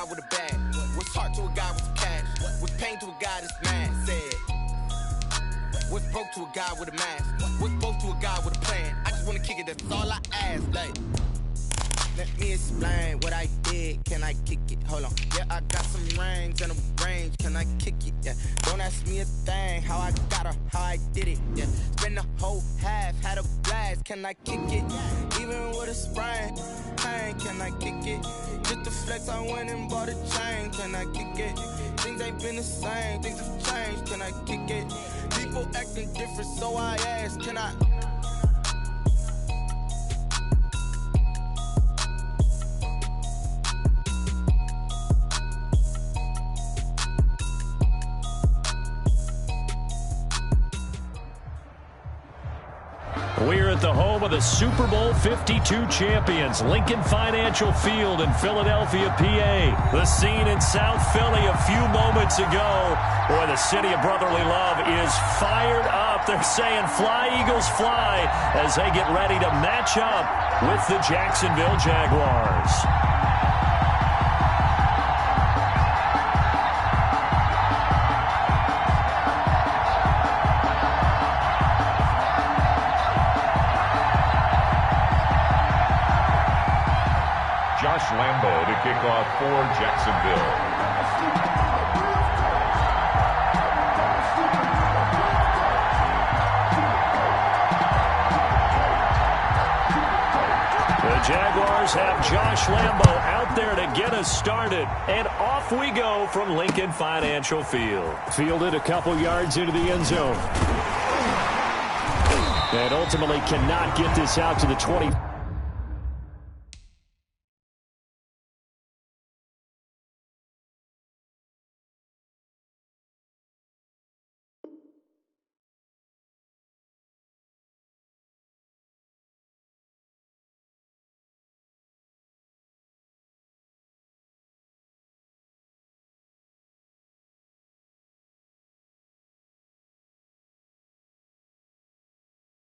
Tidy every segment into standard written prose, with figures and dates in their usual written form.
with a bag. What's heart to a guy with some cash? What's pain to a guy that's mad? Said. What's broke to a guy with a mask? What's both to a guy with a plan? I just wanna kick it, that's all I ask. Like, let me explain what I did. Can I kick it? Hold on. Yeah, I got some rings and a range. Can I kick it? Yeah. Don't ask me a thing. How I got her, how I did it. Yeah. Spend the whole half, had a blast. Can I kick it? Even with a sprain. Pain, can I kick it? Just the flex, I went and bought a chain. Can I kick it? Things ain't been the same. Things have changed. Can I kick it? People acting different, so I ask, can I? We're at the home of the Super Bowl 52 champions, Lincoln Financial Field in Philadelphia, PA. The scene in South Philly a few moments ago. Boy, the city of brotherly love is fired up. They're saying, fly, Eagles, fly, as they get ready to match up with the Jacksonville Jaguars. Lambo to kick off for Jacksonville. The Jaguars have Josh Lambo out there to get us started. And off we go from Lincoln Financial Field. Fielded a couple yards into the end zone. And ultimately cannot get this out to the 20.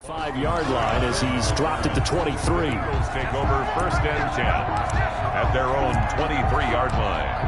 Five-yard line as he's dropped at the 23. Eagles take over 1st and 10 at their own 23-yard line.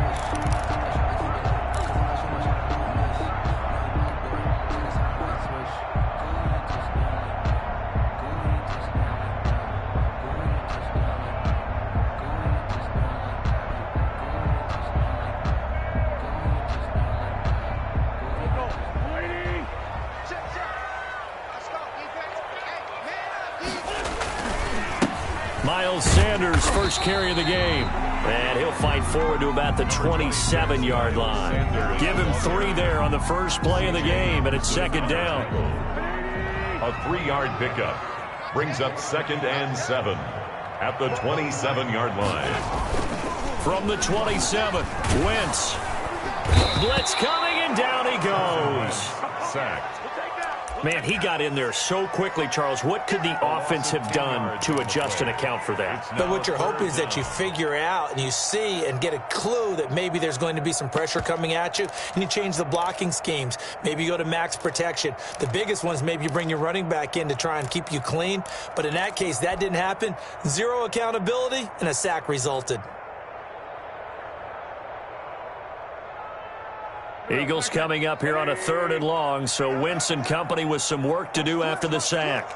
Sanders first carry of the game. And he'll fight forward to about the 27-yard line. Give him 3 there on the first play of the game, and it's 2nd down. A 3-yard pickup brings up 2nd and 7 at the 27-yard line. From the 27, Wentz. Blitz coming, and down he goes. Sacked. Man, he got in there so quickly, Charles. What could the offense have done to adjust and account for that? But what you're hoping is that you figure out and you see and get a clue that maybe there's going to be some pressure coming at you, and you change the blocking schemes. Maybe you go to max protection. The biggest ones, maybe you bring your running back in to try and keep you clean. But in that case, that didn't happen. 0 accountability, and a sack resulted. Eagles coming up here on a 3rd and long, so Wentz and company with some work to do after the sack.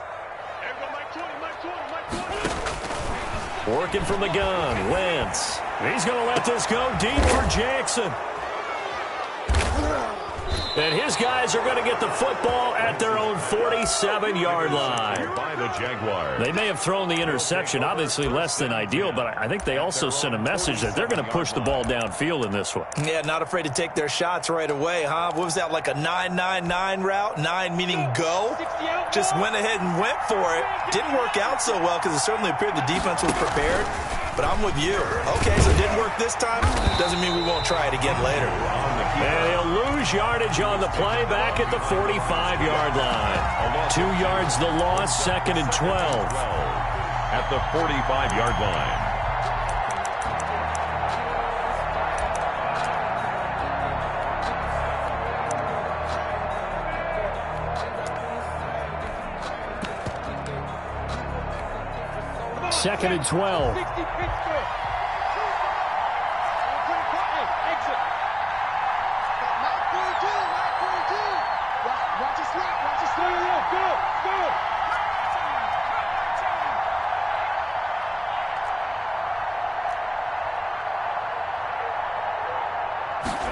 Working from the gun, Wentz. He's going to let this go deep for Jackson. And his guys are going to get the football at their own 47-yard line. By the Jaguars. They may have thrown the interception, obviously less than ideal, but I think they also sent a message that they're going to push the ball downfield in this one. Yeah, not afraid to take their shots right away, huh? What was that, like a 9-9-9 route? 9 meaning go? Just went ahead and went for it. Didn't work out so well because it certainly appeared the defense was prepared. But I'm with you. Okay, so it didn't work this time. Doesn't mean we won't try it again later. And he'll lose yardage on the play back at the 45-yard line. 2 yards the loss, 2nd and 12. At the 45-yard line. Second and 12.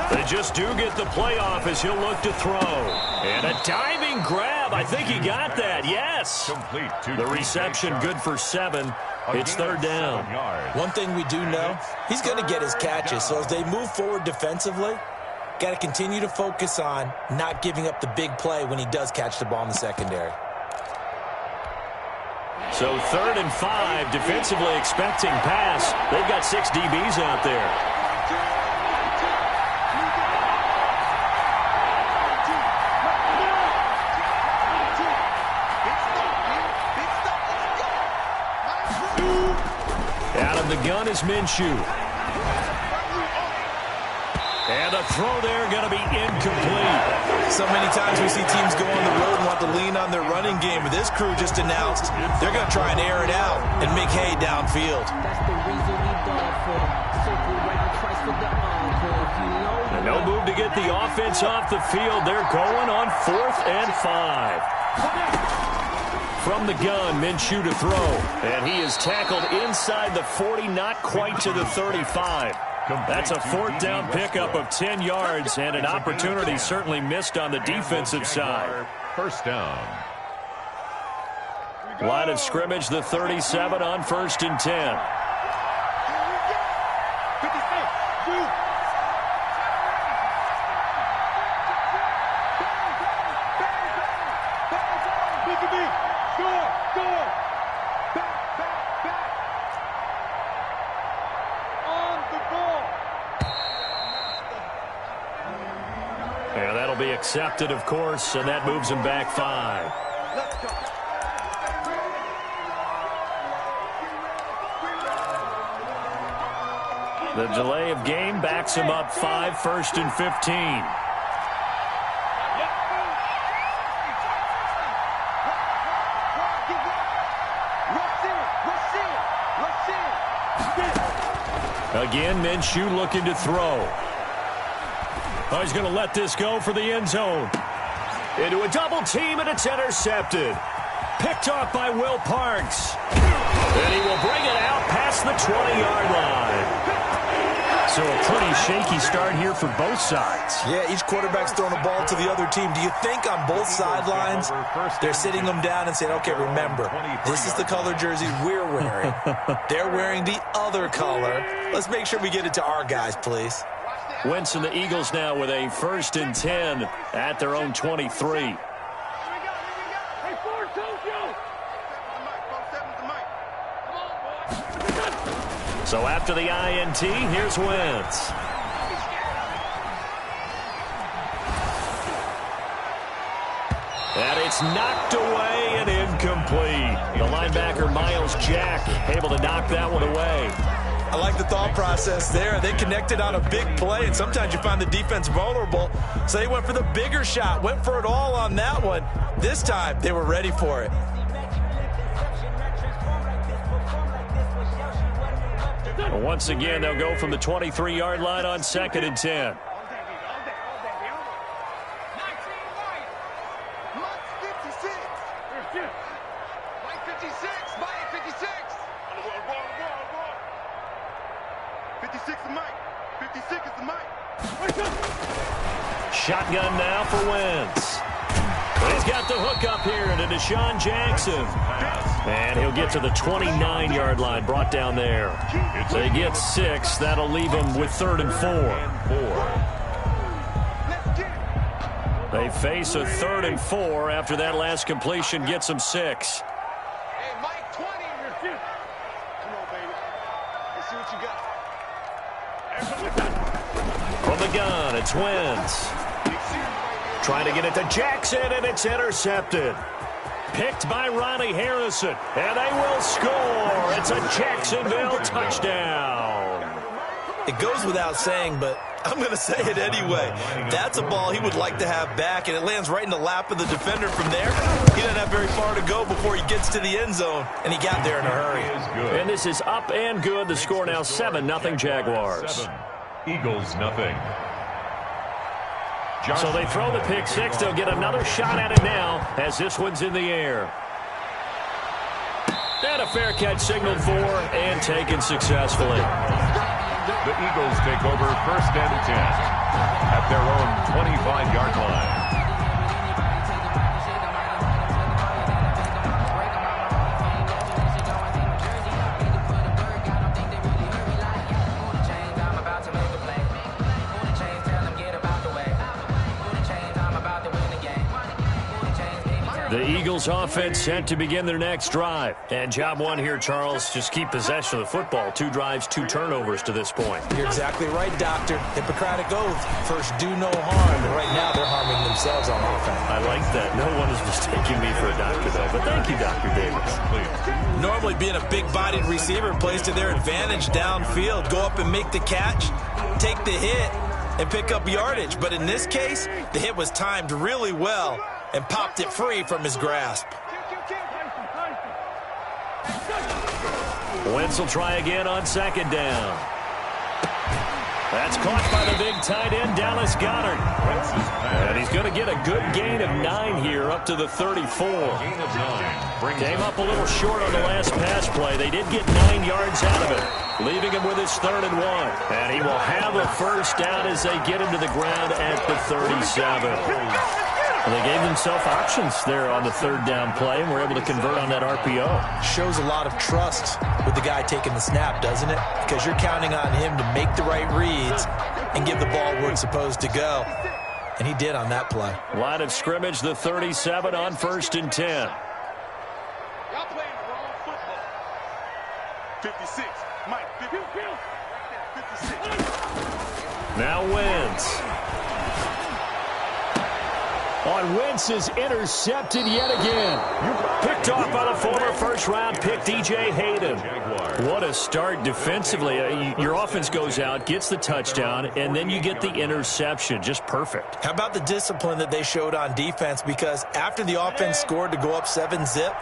They just do get the playoff as he'll look to throw. And a diving grab. I think he got that. Yes. Complete The reception good for 7. It's third down. One thing we do know, he's going to get his catches. So as they move forward defensively, got to continue to focus on not giving up the big play when he does catch the ball in the secondary. So 3rd and 5, defensively expecting pass. They've got 6 DBs out there. Out of the gun is Minshew. And a throw there going to be incomplete. So many times we see teams go on the road and want to lean on their running game. But this crew just announced they're going to try and air it out and make hay downfield. And no move to get the offense off the field. They're going on 4th and 5. From the gun, Minshew to throw. And he is tackled inside the 40, not quite to the 35. That's a 4th down pickup of 10 yards and an opportunity certainly missed on the defensive side. First down. Line of scrimmage, the 37 on 1st and 10. And that'll be accepted, of course, and that moves him back 5. The delay of game backs him up 5, 1st and 15. Again, Minshew looking to throw. Oh, he's going to let this go for the end zone. Into a double team, and it's intercepted. Picked off by Will Parks. And he will bring it out past the 20-yard line. So a pretty shaky start here for both sides. Yeah, each quarterback's throwing a ball to the other team. Do you think on both sidelines they're sitting them down and saying, okay, remember, this is the color jersey we're wearing. They're wearing the other color. Let's make sure we get it to our guys, please. Wentz and the Eagles now with a 1st and 10 at their own 23. So after the INT, here's Wentz. And it's knocked away and incomplete. The linebacker, Miles Jack, able to knock that one away. I like the thought process there. They connected on a big play, and sometimes you find the defense vulnerable. So they went for the bigger shot, went for it all on that one. This time, they were ready for it. Once again, they'll go from the 23-yard line on 2nd and 10. Shotgun now for Wentz. But he's got the hook up here to Deshaun Jackson. And he'll get to the 29-yard line, brought down there. So he gets 6. That'll leave him with 3rd and 4. They face a 3rd and 4 after that last completion gets them 6. Hey, Mike, 20. Come on, baby. Let's see what you got. From the gun, it's Wentz. Trying to get it to Jackson, and it's intercepted. Picked by Ronnie Harrison, and they will score. It's a Jacksonville touchdown. It goes without saying, but I'm going to say it anyway. That's a ball he would like to have back, and it lands right in the lap of the defender from there. He doesn't have very far to go before he gets to the end zone, and he got there in a hurry. And this is up and good. The score now 7-0 Jaguars. 7, Eagles nothing. So they throw the pick 6. They'll get another shot at it now as this one's in the air. And a fair catch signaled for and taken successfully. The Eagles take over 1st and 10 at their own 25-yard line. The Eagles offense set to begin their next drive. And job one here, Charles, just keep possession of the football. 2 drives, 2 turnovers to this point. You're exactly right, Doctor. Hippocratic oath. First, do no harm. And right now, they're harming themselves on offense. I like that. No one is mistaking me for a doctor, though. But thank you, Dr. Davis. Normally, being a big-bodied receiver plays to their advantage downfield. Go up and make the catch, take the hit, and pick up yardage. But in this case, the hit was timed really well and popped it free from his grasp. Wentz will try again on 2nd down. That's caught by the big tight end, Dallas Goedert. And he's going to get a good gain of 9 here, up to the 34. Came up a little short on the last pass play. They did get 9 yards out of it, leaving him with his 3rd and 1. And he will have a first down as they get him to the ground at the 37. Well, they gave themselves options there on the 3rd down play and were able to convert on that RPO. Shows a lot of trust with the guy taking the snap, doesn't it? Because you're counting on him to make the right reads and give the ball where it's supposed to go. And he did on that play. Line of scrimmage, the 37 on 1st and 10. Y'all playing the wrong football. 56. Mike, 56. Now Wentz. On Wentz is intercepted yet again. Picked off by the former first-round pick, DJ Hayden. What a start defensively. Your offense goes out, gets the touchdown, and then you get the interception. Just perfect. How about the discipline that they showed on defense? Because after the offense scored to go up 7-zip,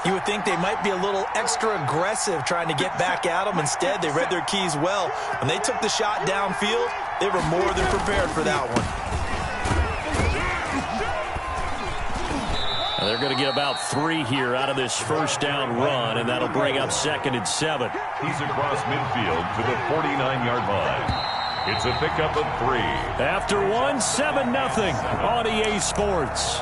you would think they might be a little extra aggressive trying to get back at them. Instead, they read their keys well. When they took the shot downfield, they were more than prepared for that one. They're going to get about 3 here out of this first down run, and that'll bring up 2nd and 7. He's across midfield to the 49-yard line. It's a pickup of 3. After 1, 7-0 on EA Sports.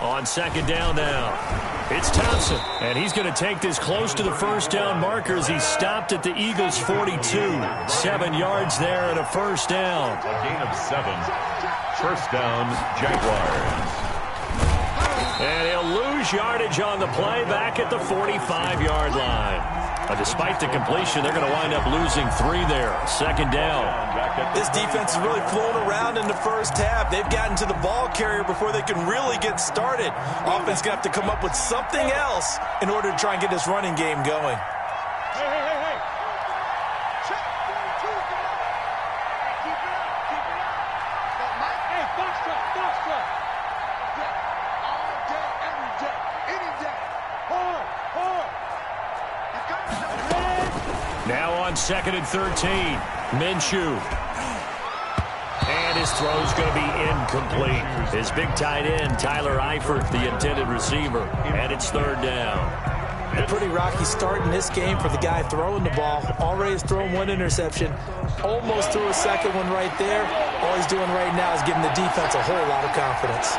On 2nd down now, it's Thompson, and he's going to take this close to the first down marker as he stopped at the Eagles' 42. 7 yards there and a first down. A gain of 7. First down, Jaguars. And he'll lose yardage on the play back at the 45-yard line. Despite the completion, they're going to wind up losing 3 there. 2nd down. This defense is really flown around in the first half. They've gotten to the ball carrier before they can really get started. Offense going to have to come up with something else in order to try and get this running game going. Hey. Check. Keep it up. Keep it up. Mike, hey, foxtrot. All day, every day, any day. Hard. Now on 2nd and 13, Minshew. And his throw's going to be incomplete. His big tight end, Tyler Eifert, the intended receiver. And it's 3rd down. A pretty rocky start in this game for the guy throwing the ball. Already has thrown 1 interception. Almost threw a 2nd one right there. All he's doing right now is giving the defense a whole lot of confidence.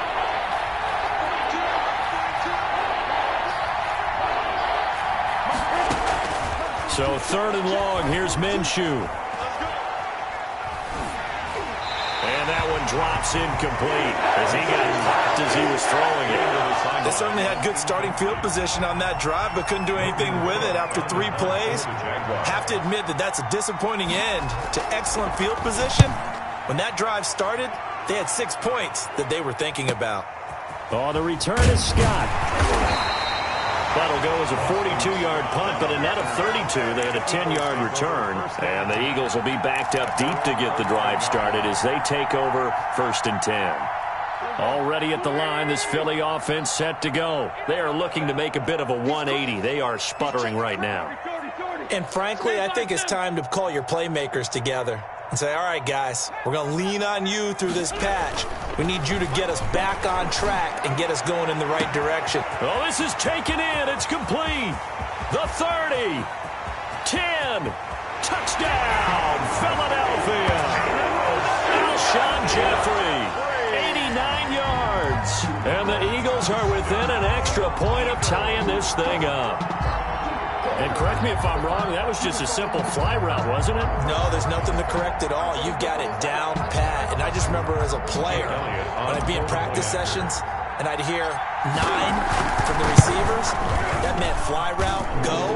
So 3rd and long, here's Minshew. And that one drops incomplete as he got popped as he was throwing it. They certainly had good starting field position on that drive, but couldn't do anything with it after 3 plays. Have to admit that that's a disappointing end to excellent field position. When that drive started, they had 6 points that they were thinking about. Oh, the return is Scott. That'll go as a 42-yard punt, but a net of 32. They had a 10-yard return, and the Eagles will be backed up deep to get the drive started as they take over 1st and 10. Already at the line, this Philly offense set to go. They are looking to make a bit of a 180. They are sputtering right now. And frankly, I think it's time to call your playmakers together and say, all right, guys, we're going to lean on you through this patch. We need you to get us back on track and get us going in the right direction. Oh, this is taken in. It's complete. The 30. 10. Touchdown, Philadelphia. Alshon Jeffrey. 89 yards. And the Eagles are within an extra point of tying this thing up. And correct me if I'm wrong, that was just a simple fly route, wasn't it? No, there's nothing to correct at all. You've got it down pat. And I just remember as a player, when I'd be in practice sessions, and I'd hear 9 from the receivers, that meant fly route, go,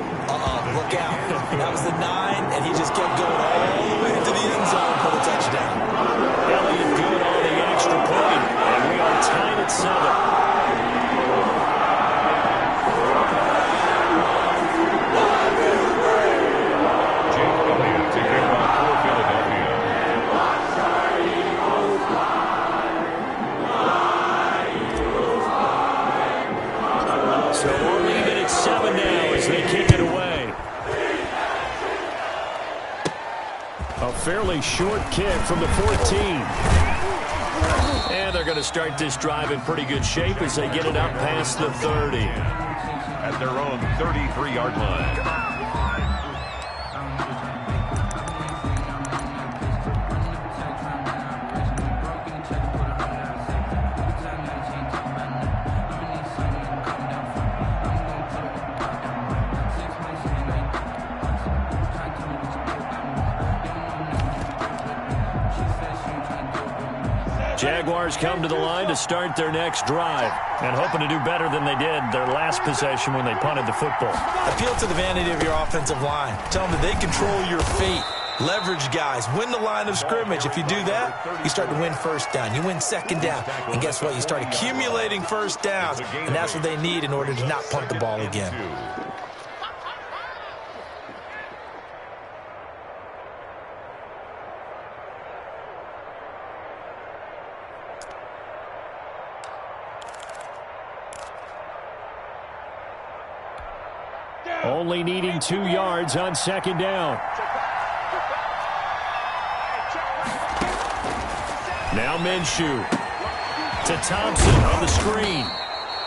look out. That was the 9, and he just kept going all the way into the end zone for the touchdown. Elliott good on the extra point, and we are tied at 7. So we're leaving at 7 now as they kick it away. A fairly short kick from the 14. And they're going to start this drive in pretty good shape as they get it up past the 30. At their own 33-yard line. Jaguars come to the line to start their next drive and hoping to do better than they did their last possession when they punted the football. Appeal to the vanity of your offensive line. Tell them that they control your fate. Leverage guys. Win the line of scrimmage. If you do that, you start to win first down. You win second down. And guess what? You start accumulating first downs. And that's what they need in order to not punt the ball again. Only needing 2 yards on second down. Now Minshew to Thompson on the screen.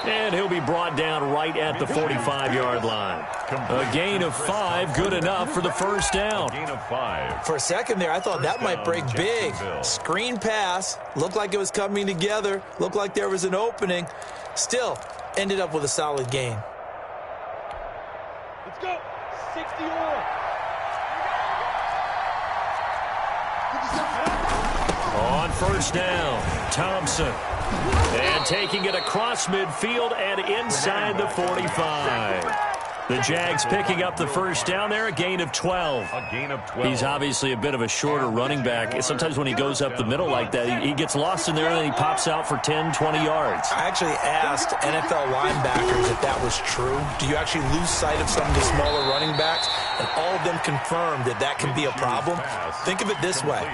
And he'll be brought down right at the 45-yard line. A gain of 5, good enough for the first down. Gain of 5. For a second there, I thought that might break big. Screen pass. Looked like it was coming together. Looked like there was an opening. Still, ended up with a solid gain. Let's go. 60-yard. On first down, Thompson. And taking it across midfield and inside the 45. The Jags picking up the first down there, a gain of 12. A gain of 12. He's obviously a bit of a shorter running back. Sometimes when he goes up the middle like that, he gets lost in there and then he pops out for 10, 20 yards. I actually asked NFL linebackers if that was true. Do you actually lose sight of some of the smaller running backs? And all of them confirmed that that can be a problem. Think of it this way.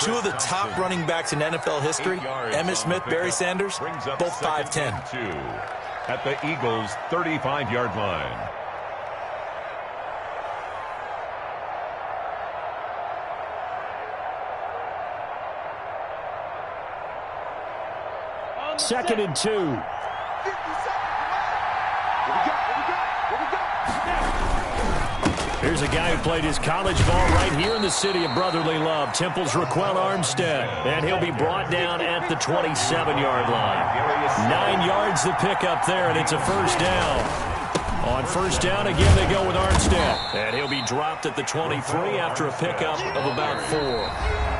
2 of the top running backs in NFL history, Emmitt Smith, Barry Sanders, both 5'10". At the Eagles' 35-yard line. Second and 2. Here's a guy who played his college ball right here in the city of brotherly love, Temple's Raquel Armstead. And he'll be brought down at the 27-yard line. 9 yards to pick up there, and it's a first down. On first down, again, they go with Armstead. And he'll be dropped at the 23 after a pickup of about 4.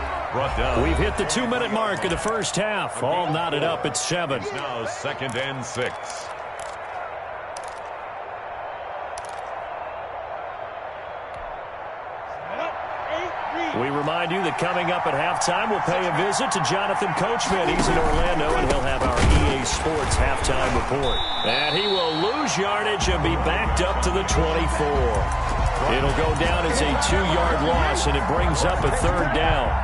We've hit the 2-minute mark of the first half. All knotted up at 7. It's now 2nd and 6. We remind you that coming up at halftime, we'll pay a visit to Jonathan Coachman. He's in Orlando, and he'll have our EA Sports halftime report. And he will lose yardage and be backed up to the 24. It'll go down as a 2-yard loss, and it brings up a third down.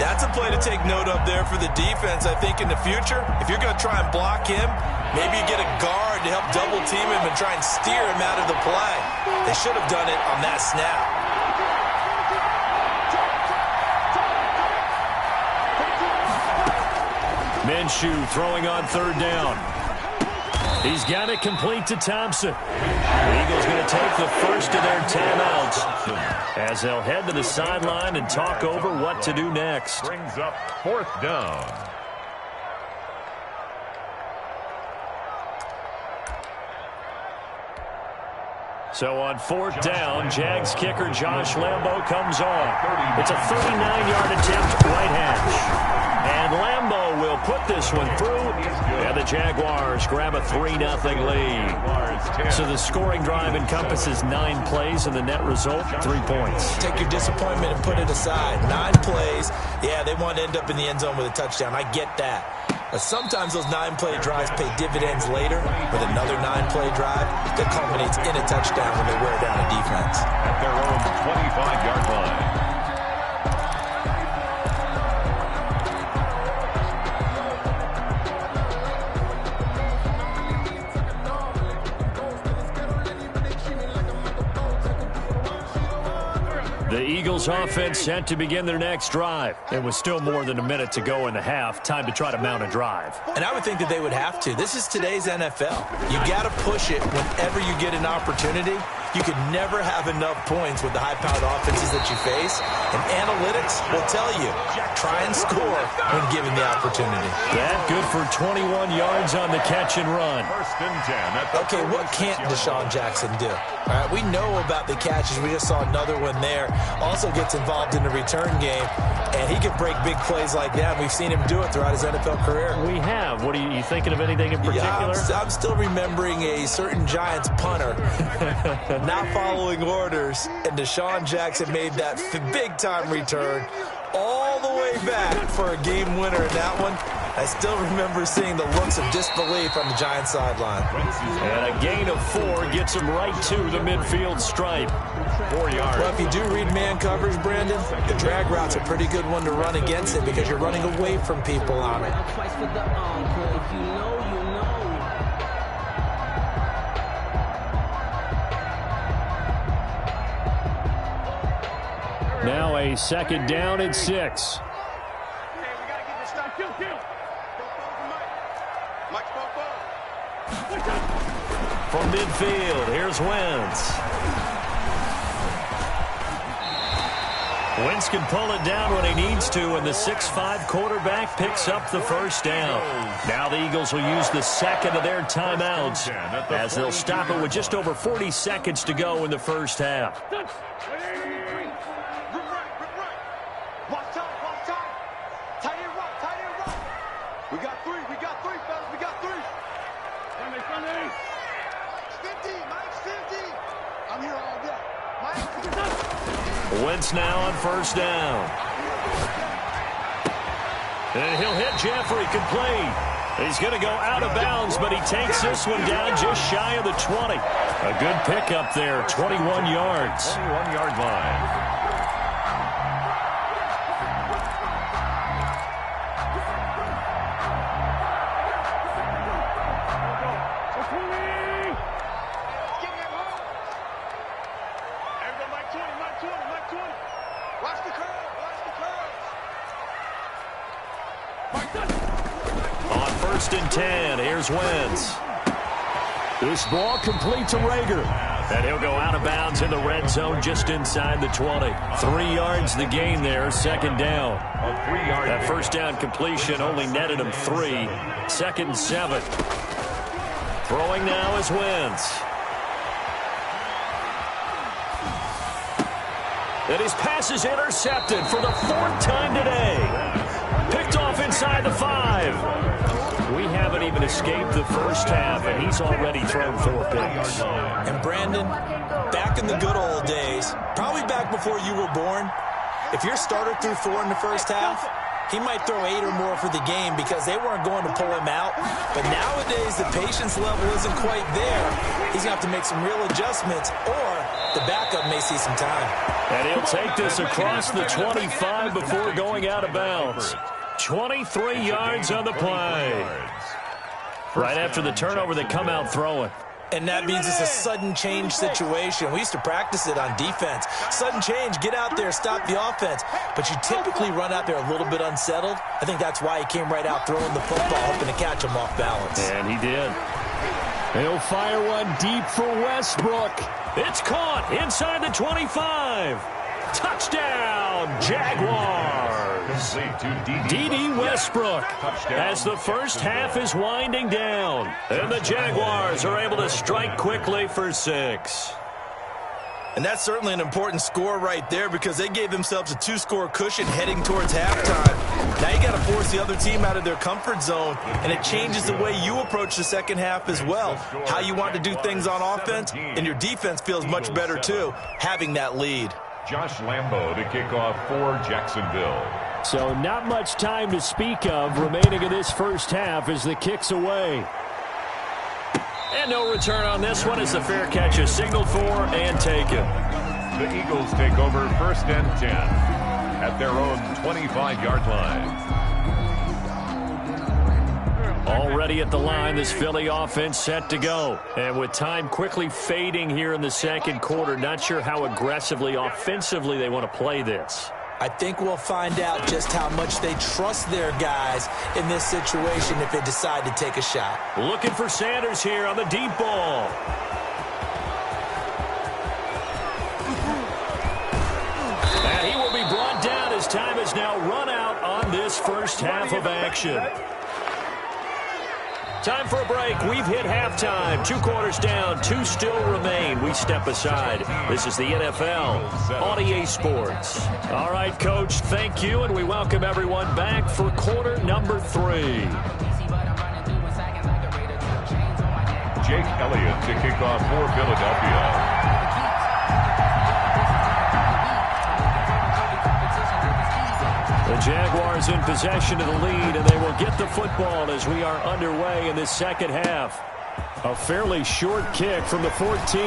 That's a play to take note of there for the defense. I think in the future, if you're going to try and block him, maybe you get a guard to help double team him and try and steer him out of the play. They should have done it on that snap. Minshew throwing on third down. He's got it complete to Thompson. The Eagles going to take the first of their timeouts as they'll head to the sideline and talk over what to do next. Brings up fourth down. So on fourth down, Jags kicker Josh Lambo comes on. It's a 39-yard attempt, right hash. And Lambo will put this one through, and the Jaguars grab a 3-0 lead. So the scoring drive encompasses 9 plays, and the net result, 3 points. Take your disappointment and put it aside. 9 plays. Yeah, they want to end up in the end zone with a touchdown. I get that. But sometimes those 9-play drives pay dividends later with another 9-play drive that culminates in a touchdown when they wear down a defense. At their own 25-yard line. The Eagles offense set to begin their next drive. It was still more than a minute to go in the half. Time to try to mount a drive. And I would think that they would have to. This is today's NFL. You got to push it whenever you get an opportunity. You can never have enough points with the high-powered offenses that you face. And analytics will tell you, try and score when given the opportunity. That good for 21 yards on the catch and run. First and 10. Okay, what can't Deshaun Jackson do? All right, we know about the catches. We just saw another one there. Also gets involved in the return game, and he can break big plays like that. We've seen him do it throughout his NFL career. We have. What are you thinking of anything in particular? Yeah, I'm still remembering a certain Giants punter not following orders, and Deshaun Jackson made that big-time return all the way back for a game winner in that one. I still remember seeing the looks of disbelief on the Giants sideline. And a gain of 4 gets him right to the midfield stripe. 4 yards. Well, if you do read man coverage, Brandon, the drag route's a pretty good one to run against it because you're running away from people on it. Now a second down and 6. From midfield, here's Wentz. Wentz can pull it down when he needs to, and the 6'5" quarterback picks up the first down. Now the Eagles will use the second of their timeouts as they'll stop it with just over 40 seconds to go in the first half. Wentz now on first down. And he'll hit Jeffrey complete. He's going to go out of bounds, but he takes this one down just shy of the 20. A good pickup there, 21 yards. 21-yard line. On first and 10, here's Wentz. This ball complete to Rager. And he'll go out of bounds in the red zone just inside the 20. 3 yards the gain there, second down. That first down completion only netted him 3. Second and 7. Throwing now is Wentz. And his pass is intercepted for the 4th time today. Picked off inside the 5. We haven't even escaped the first half, and he's already thrown 4 picks. And Brandon, back in the good old days, probably back before you were born, if your starter threw 4 in the first half, he might throw 8 or more for the game because they weren't going to pull him out. But nowadays, the patience level isn't quite there. He's going to have to make some real adjustments, or the backup may see some time. And he'll take this across the 25 before going out of bounds. 23 yards on the play. Right after the turnover, they come out throwing. And that means it's a sudden change situation. We used to practice it on defense. Sudden change, get out there, stop the offense. But you typically run out there a little bit unsettled. I think that's why he came right out throwing the football, hoping to catch him off balance. And he did. He'll fire one deep for Westbrook. It's caught inside the 25. Touchdown, Jaguars. D.D. Westbrook as the first half is winding down. And the Jaguars are able to strike quickly for 6. And that's certainly an important score right there because they gave themselves a 2-score cushion heading towards halftime. Now you got to force the other team out of their comfort zone, and it changes the way you approach the second half as well. How you want to do things on offense, and your defense feels much better too, having that lead. Josh Lambo to kick off for Jacksonville. So not much time to speak of remaining in this first half as the kick's away. And no return on this one as the fair catch is signaled for and taken. The Eagles take over 1st and 10 at their own 25-yard line. Already at the line, this Philly offense set to go. And with time quickly fading here in the second quarter, not sure how aggressively, offensively they want to play this. I think we'll find out just how much they trust their guys in this situation if they decide to take a shot. Looking for Sanders here on the deep ball. And he will be brought down as time has now run out on this first half of action. Time for a break. We've hit halftime. 2 quarters down. 2 still remain. We step aside. This is the NFL on EA Sports. All right, Coach, thank you, and we welcome everyone back for quarter number 3. Jake Elliott to kick off for Philadelphia. The Jaguars in possession of the lead, and they will get the football as we are underway in this second half. A fairly short kick from the 14.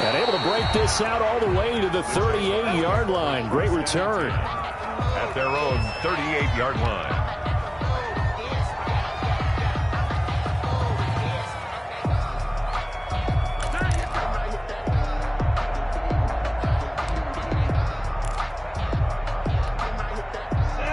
And able to break this out all the way to the 38-yard line. Great return. At their own 38-yard line.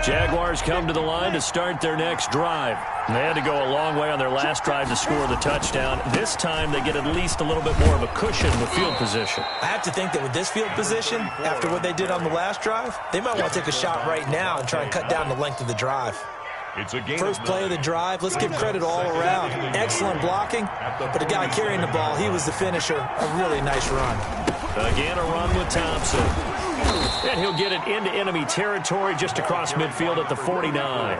Jaguars come to the line to start their next drive. They had to go a long way on their last drive to score the touchdown. This time they get at least a little bit more of a cushion with field position. I have to think that with this field position, after what they did on the last drive, they might want to take a shot right now and try and cut down the length of the drive. It's a game. First play of the drive, let's give credit all around. Excellent blocking, but the guy carrying the ball, he was the finisher. A really nice run. Again, a run with Thompson. And he'll get it into enemy territory just across midfield at the 49.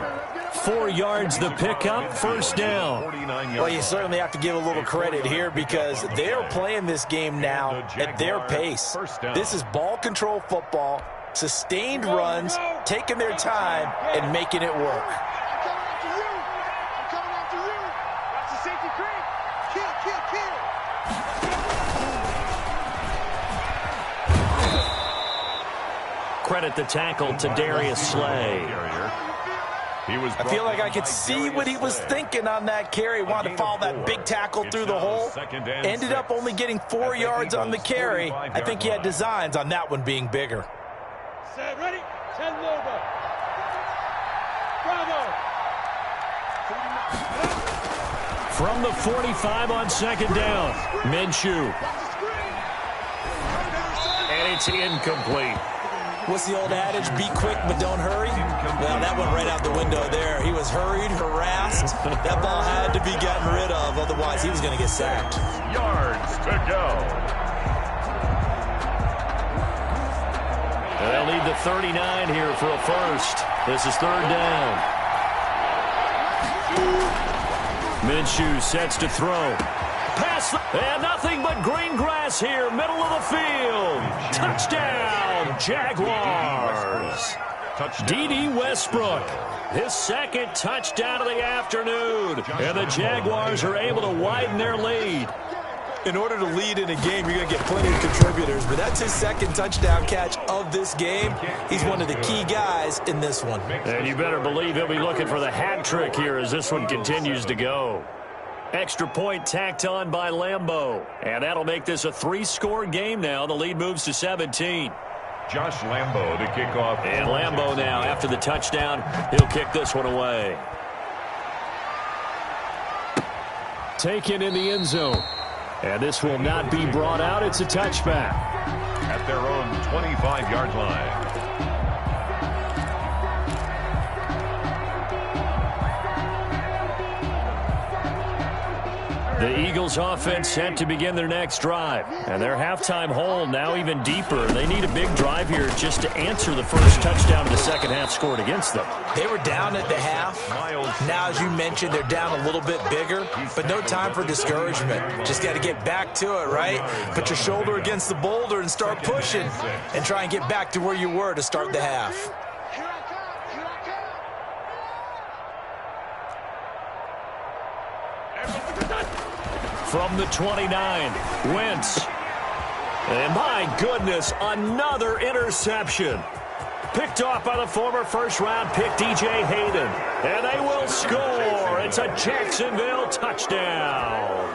4 yards the pickup, first down. Well, you certainly have to give a little credit here because they're playing this game now at their pace. This is ball control football, sustained runs, taking their time, and making it work. Credit the tackle to Darius Slay. I feel like I could see what he was thinking on that carry. Wanted to follow that big tackle through the hole. Ended up only getting 4 yards on the carry. I think he had designs on that one being bigger. Set, ready, 10 over. Bravo. From the 45 on second down, Minshew. And it's incomplete. What's the old adage? Be quick, but don't hurry? Well, that went right out the window there. He was hurried, harassed. That ball had to be gotten rid of, otherwise he was going to get sacked. Yards to go. And they'll need the 39 here for a first. This is third down. Minshew sets to throw. Pass, and nothing but green grass here, middle of the field. Touchdown, Jaguars. D.D. Westbrook, his second touchdown of the afternoon. And the Jaguars are able to widen their lead. In order to lead in a game, you're going to get plenty of contributors, but that's his second touchdown catch of this game. He's one of the key guys in this one. And you better believe he'll be looking for the hat trick here as this one continues to go. Extra point tacked on by Lambo. And that'll make this a 3-score game now. The lead moves to 17. Josh Lambo to kick off. And Lambo now, after the touchdown, he'll kick this one away. Taken in the end zone. And this will not be brought out. It's a touchback. At their own 25-yard line. The Eagles offense set to begin their next drive. And their halftime hole now even deeper. They need a big drive here just to answer the first touchdown of the second half scored against them. They were down at the half. Now, as you mentioned, they're down a little bit bigger, but no time for discouragement. Just got to get back to it, right? Put your shoulder against the boulder and start pushing and try and get back to where you were to start the half. From the 29, Wentz. And my goodness, another interception. Picked off by the former first-round pick, DJ Hayden. And they will score. It's a Jacksonville touchdown.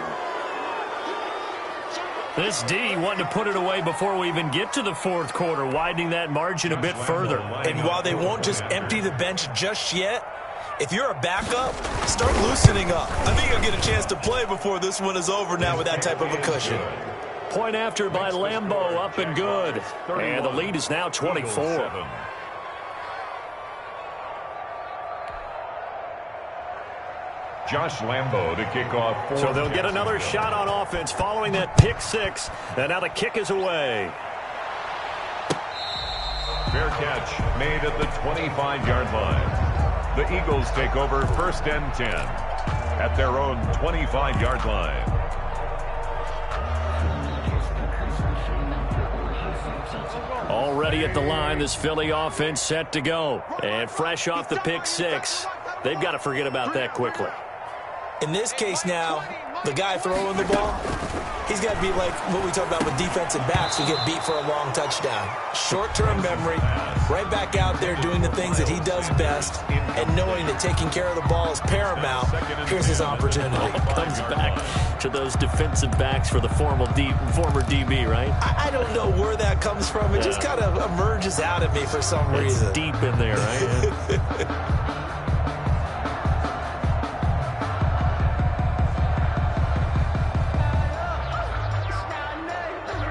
This D wanted to put it away before we even get to the fourth quarter, widening that margin a bit further. And while they won't just empty the bench just yet, if you're a backup, start loosening up. I think you'll get a chance to play before this one is over now with that type of a cushion. Point after by Lambo, up and good. And the lead is now 24. Josh Lambo to kick off. So they'll get another shot on offense following that pick six. And now the kick is away. Fair catch made at the 25-yard line. The Eagles take over first and 10 at their own 25-yard line. Already at the line, this Philly offense set to go. And fresh off the pick six, they've got to forget about that quickly. In this case now, the guy throwing the ball, he's got to be like what we talk about with defensive backs who get beat for a long touchdown. Short-term memory, right back out there doing the things that he does best, and knowing that taking care of the ball is paramount. Here's his opportunity. Comes back to those defensive backs for the former DB, right? I don't know where that comes from. It just kind of emerges out at me for some reason. It's deep in there, right?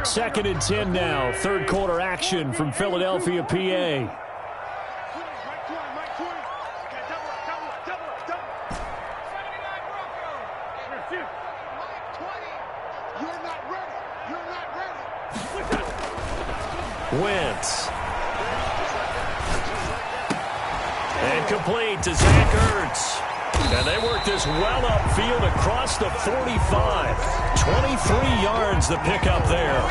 Second and 10 now. Third quarter action from Philadelphia, PA. Wentz. And complete to Zach Ertz. And they work this well upfield across the 45. 23 yards to pick up there.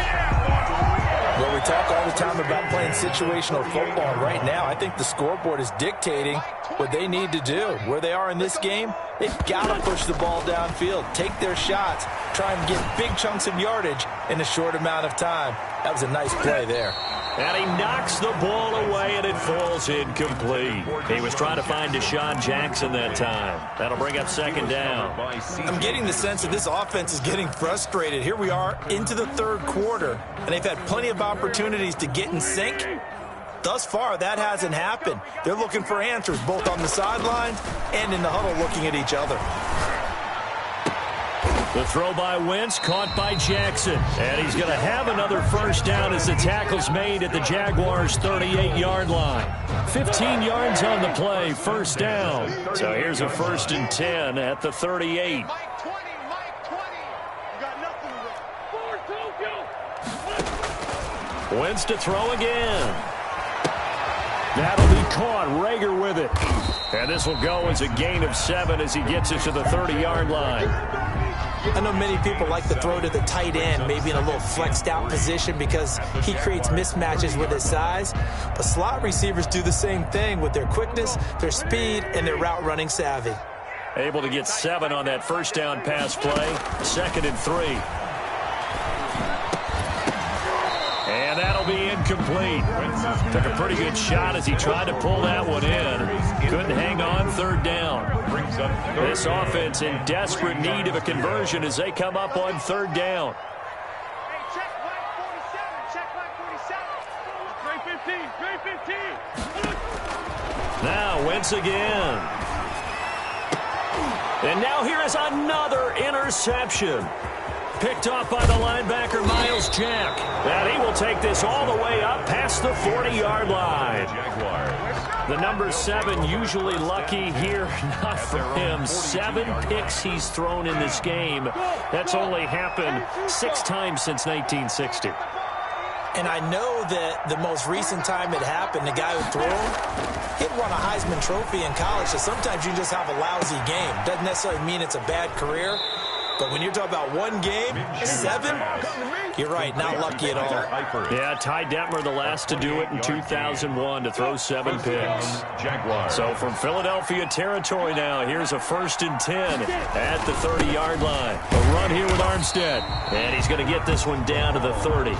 Well, we talk all the time about playing situational football. Right now, I think the scoreboard is dictating what they need to do. Where they are in this game, they've got to push the ball downfield, take their shots, try and get big chunks of yardage in a short amount of time. That was a nice play there. And he knocks the ball away, and it falls incomplete. He was trying to find Deshaun Jackson that time. That'll bring up second down. I'm getting the sense that this offense is getting frustrated. Here we are into the third quarter, and they've had plenty of opportunities to get in sync. Thus far, that hasn't happened. They're looking for answers both on the sidelines and in the huddle looking at each other. The throw by Wentz, caught by Jackson. And he's going to have another first down as the tackle's made at the Jaguars' 38-yard line. 15 yards on the play, first down. So here's a 1st and 10 at the 38. Wentz to throw again. That'll be caught. Rager with it. And this will go as a gain of 7 as he gets it to the 30-yard line. I know many people like to throw to the tight end, maybe in a little flexed out position because he creates mismatches with his size. But slot receivers do the same thing with their quickness, their speed, and their route running savvy. Able to get 7 on that first down pass play. 2nd and 3. And that'll be incomplete. Took a pretty good shot as he tried to pull that one in. Couldn't hang on 3rd down. This offense in desperate need of a conversion as they come up on 3rd down. Check flag 47. Trey 15. Now Wentz again. And now here is another interception. Picked off by the linebacker, Miles Jack. And he will take this all the way up past the 40-yard line. The number 7 usually lucky here. Not for him. 7 picks he's thrown in this game. That's only happened 6 times since 1960. And I know that the most recent time it happened, the guy who threw him, he'd won a Heisman Trophy in college, so sometimes you just have a lousy game. Doesn't necessarily mean it's a bad career, but when you're talking about one game, 7, you're right, not lucky at all. Yeah, Ty Detmer, the last to do it in 2001, to throw 7 picks. So from Philadelphia territory now, here's a 1st and 10 at the 30-yard line. A run here with Armstead, and he's going to get this one down to the 30.